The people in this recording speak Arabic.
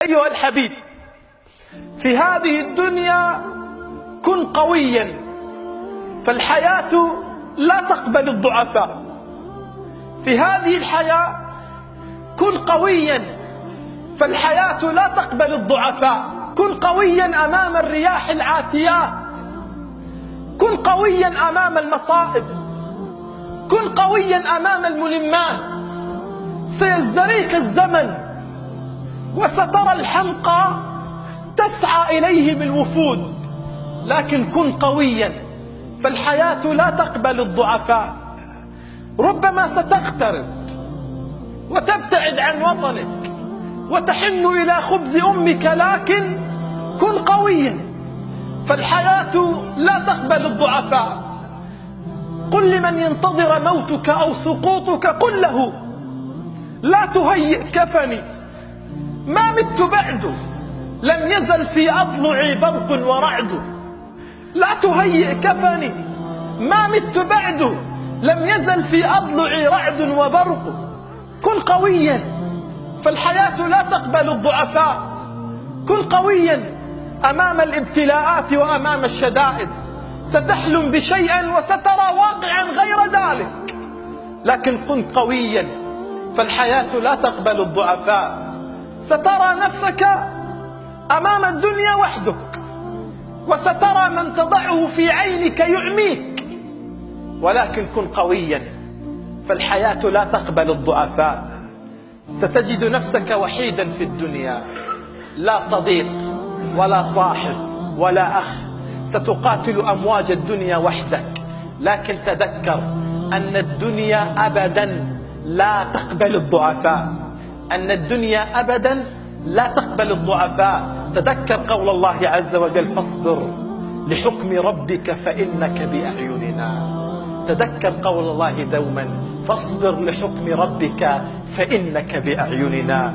أيها الحبيب، في هذه الدنيا كن قويا، فالحياة لا تقبل الضعفاء. في هذه الحياة كن قويا، فالحياة لا تقبل الضعفاء. كن قويا أمام الرياح العاتيات، كن قويا أمام المصائب، كن قويا أمام الملمات. سيزدريك الزمن وسترى الحمقى تسعى إليه بالوفود، لكن كن قويا، فالحياة لا تقبل الضعفاء. ربما ستغترب وتبتعد عن وطنك وتحن إلى خبز أمك، لكن كن قويا، فالحياة لا تقبل الضعفاء. قل لمن ينتظر موتك أو سقوطك، قل له لا تهيئ كفني، ما مت بعد، لم يزل في أضلعي برق ورعد. لا تهيئ كفني، ما مت بعد، لم يزل في أضلعي رعد وبرق. كن قويا، فالحياة لا تقبل الضعفاء. كن قويا أمام الابتلاءات وأمام الشدائد. ستحلم بشيء وسترى واقعا غير ذلك، لكن كن قويا، فالحياة لا تقبل الضعفاء. سترى نفسك أمام الدنيا وحدك، وسترى من تضعه في عينك يعميك، ولكن كن قويا، فالحياة لا تقبل الضعفاء. ستجد نفسك وحيدا في الدنيا، لا صديق ولا صاحب ولا أخ. ستقاتل أمواج الدنيا وحدك، لكن تذكر أن الدنيا أبدا لا تقبل الضعفاء، أن الدنيا أبدا لا تقبل الضعفاء. تذكر قول الله عز وجل: فاصبر لحكم ربك فإنك بأعيننا. تذكر قول الله دوما: فاصبر لحكم ربك فإنك بأعيننا.